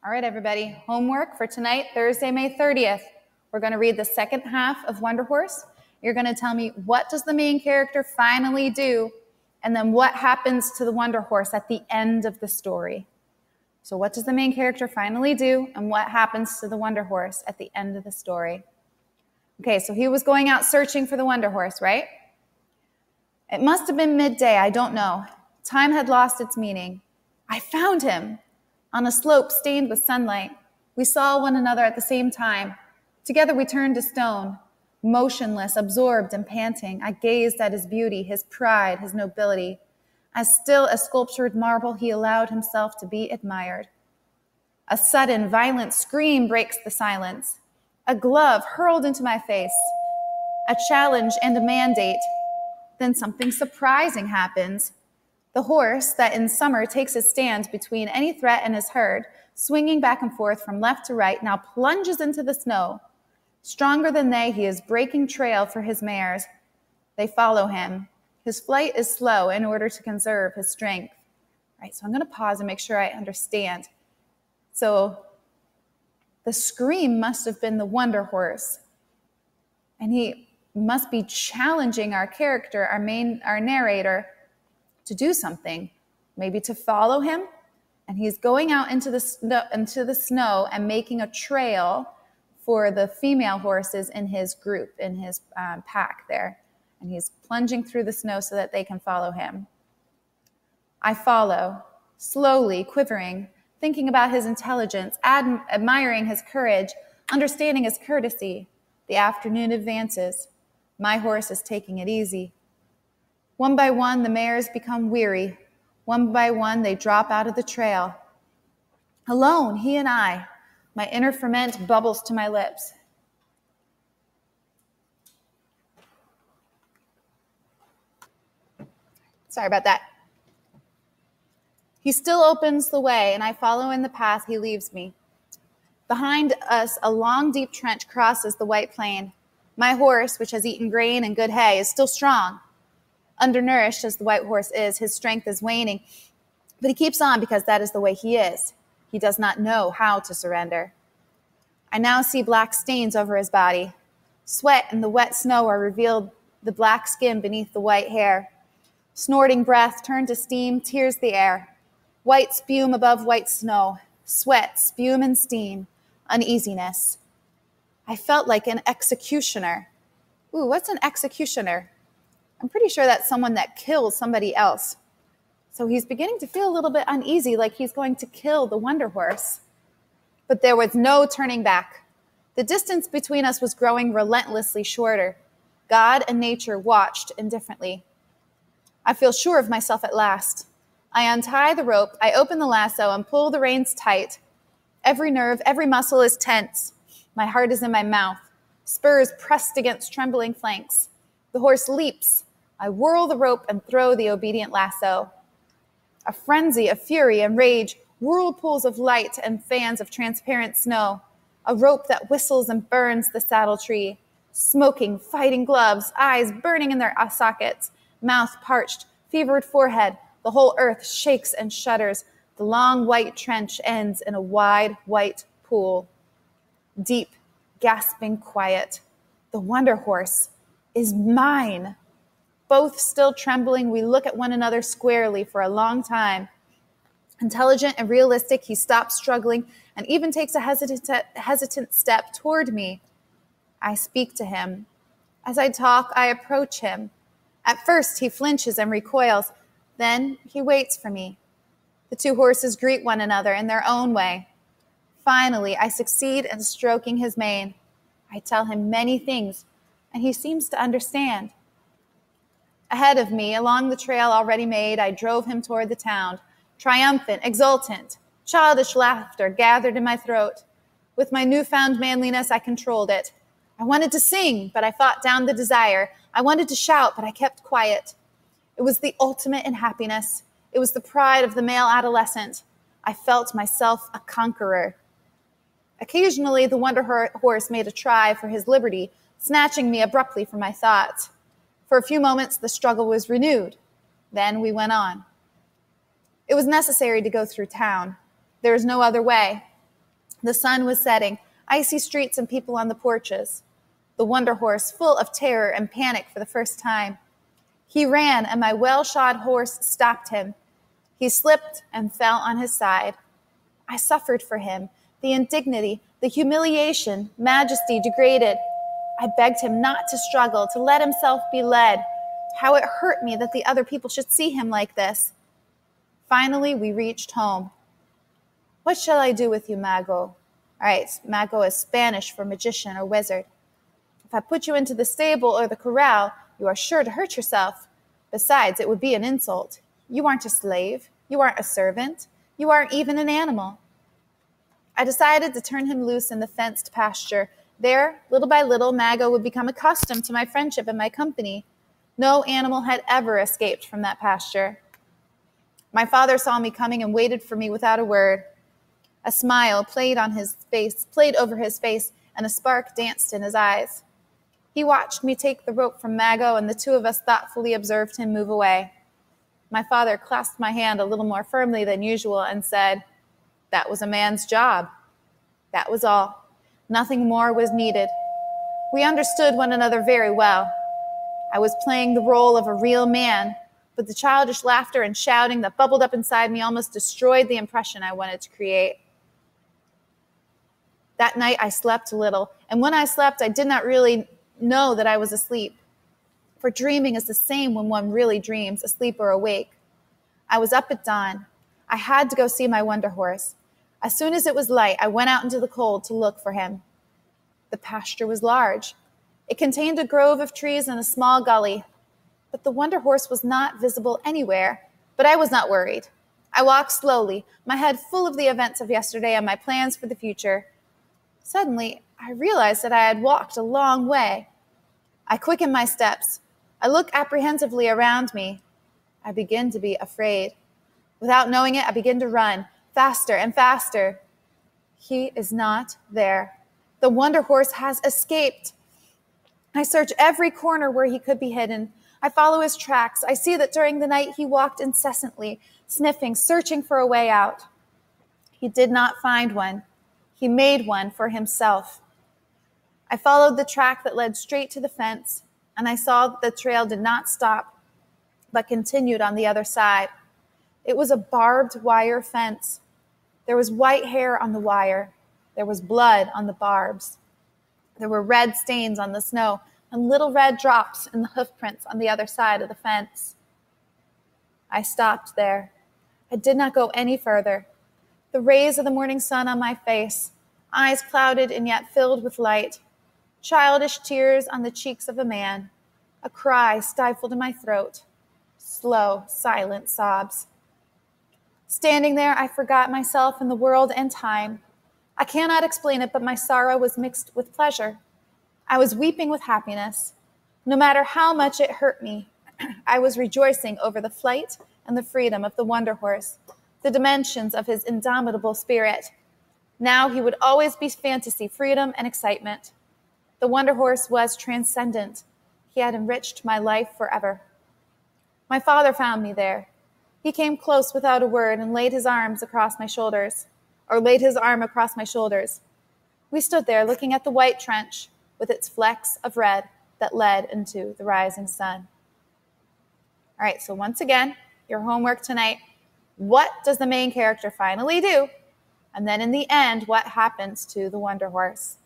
All right, everybody, homework for tonight, Thursday, May 30th. We're going to read the second half of Wonder Horse. You're going to tell me, what does the main character finally do? And then what happens to the Wonder Horse at the end of the story? So what does the main character finally do? And what happens to the Wonder Horse at the end of the story? Okay, so he was going out searching for the Wonder Horse, right? It must have been midday, I don't know. Time had lost its meaning. I found him. On a slope stained with sunlight, we saw one another at the same time. Together we turned to stone. Motionless, absorbed and panting, I gazed at his beauty, his pride, his nobility. As still as sculptured marble, he allowed himself to be admired. A sudden, violent scream breaks the silence. A glove hurled into my face. A challenge and a mandate. Then something surprising happens. The horse that in summer takes his stand between any threat and his herd, swinging back and forth from left to right, now plunges into the snow. Stronger than they, he is breaking trail for his mares. They follow him. His flight is slow in order to conserve his strength. All right, so I'm going to pause and make sure I understand. So the scream must have been the Wonder Horse. And he must be challenging our character, our narrator, to do something, maybe to follow him. And he's going out into the snow and making a trail for the female horses in his group, in his pack there. And he's plunging through the snow so that they can follow him. I follow, slowly, quivering, thinking about his intelligence, admiring his courage, understanding his courtesy. The afternoon advances. My horse is taking it easy. One by one, the mares become weary. One by one, they drop out of the trail. Alone, he and I, my inner ferment bubbles to my lips. Sorry about that. He still opens the way, and I follow in the path he leaves me. Behind us, a long, deep trench crosses the white plain. My horse, which has eaten grain and good hay, is still strong. Undernourished as the white horse is, his strength is waning, but he keeps on because that is the way he is. He does not know how to surrender. I now see black stains over his body. Sweat and the wet snow are revealed, the black skin beneath the white hair. Snorting breath turned to steam tears the air. White spume above white snow. Sweat, spume and steam. Uneasiness. I felt like an executioner. Ooh, what's an executioner? I'm pretty sure that's someone that kills somebody else. So he's beginning to feel a little bit uneasy, like he's going to kill the Wonder Horse. But there was no turning back. The distance between us was growing relentlessly shorter. God and nature watched indifferently. I feel sure of myself at last. I untie the rope, I open the lasso and pull the reins tight. Every nerve, every muscle is tense. My heart is in my mouth. Spurs pressed against trembling flanks. The horse leaps. I whirl the rope and throw the obedient lasso. A frenzy of fury and rage, whirlpools of light and fans of transparent snow. A rope that whistles and burns the saddle tree. Smoking, fighting gloves, eyes burning in their sockets, mouth parched, fevered forehead. The whole earth shakes and shudders. The long white trench ends in a wide white pool. Deep, gasping quiet. The Wonder Horse is mine. Both still trembling, we look at one another squarely for a long time. Intelligent and realistic, he stops struggling and even takes a hesitant step toward me. I speak to him. As I talk, I approach him. At first, he flinches and recoils. Then he waits for me. The two horses greet one another in their own way. Finally, I succeed in stroking his mane. I tell him many things, and he seems to understand. Ahead of me, along the trail already made, I drove him toward the town, triumphant, exultant. Childish laughter gathered in my throat. With my newfound manliness, I controlled it. I wanted to sing, but I fought down the desire. I wanted to shout, but I kept quiet. It was the ultimate in happiness. It was the pride of the male adolescent. I felt myself a conqueror. Occasionally, the Wonder Horse made a try for his liberty, snatching me abruptly from my thoughts. For a few moments, the struggle was renewed. Then we went on. It was necessary to go through town. There was no other way. The sun was setting, icy streets and people on the porches. The Wonder Horse, full of terror and panic for the first time. He ran, and my well-shod horse stopped him. He slipped and fell on his side. I suffered for him, the indignity, the humiliation, majesty degraded. I begged him not to struggle, to let himself be led. How it hurt me that the other people should see him like this. Finally, we reached home. What shall I do with you, Mago? All right, Mago is Spanish for magician or wizard. If I put you into the stable or the corral, you are sure to hurt yourself. Besides, it would be an insult. You aren't a slave. You aren't a servant. You aren't even an animal. I decided to turn him loose in the fenced pasture. There, little by little, Mago would become accustomed to my friendship and my company. No animal had ever escaped from that pasture. My father saw me coming and waited for me without a word. A smile played over his face, and a spark danced in his eyes. He watched me take the rope from Mago, and the two of us thoughtfully observed him move away. My father clasped my hand a little more firmly than usual and said, "That was a man's job." That was all. Nothing more was needed. We understood one another very well. I was playing the role of a real man, but the childish laughter and shouting that bubbled up inside me almost destroyed the impression I wanted to create. That night I slept little, and when I slept, I did not really know that I was asleep. For dreaming is the same when one really dreams, asleep or awake. I was up at dawn. I had to go see my Wonder Horse. As soon as it was light, I went out into the cold to look for him. The pasture was large. It contained a grove of trees and a small gully. But the Wonder Horse was not visible anywhere. But I was not worried. I walked slowly, my head full of the events of yesterday and my plans for the future. Suddenly, I realized that I had walked a long way. I quickened my steps. I look apprehensively around me. I begin to be afraid. Without knowing it, I begin to run, faster and faster. He is not there. The Wonder Horse has escaped. I search every corner where he could be hidden. I follow his tracks. I see that during the night he walked incessantly, sniffing, searching for a way out. He did not find one. He made one for himself. I followed the track that led straight to the fence, and I saw that the trail did not stop, but continued on the other side. It was a barbed wire fence. There was white hair on the wire. There was blood on the barbs. There were red stains on the snow and little red drops in the hoof prints on the other side of the fence. I stopped there. I did not go any further. The rays of the morning sun on my face, eyes clouded and yet filled with light, childish tears on the cheeks of a man, a cry stifled in my throat, slow, silent sobs. Standing there, I forgot myself and the world and time. I cannot explain it, but my sorrow was mixed with pleasure. I was weeping with happiness. No matter how much it hurt me, I was rejoicing over the flight and the freedom of the Wonder Horse, the dimensions of his indomitable spirit. Now he would always be fantasy, freedom, and excitement. The Wonder Horse was transcendent. He had enriched my life forever. My father found me there. He came close without a word and laid his arm across my shoulders. We stood there looking at the white trench with its flecks of red that led into the rising sun. All right, so once again, your homework tonight, what does the main character finally do? And then in the end, what happens to the Wonder Horse?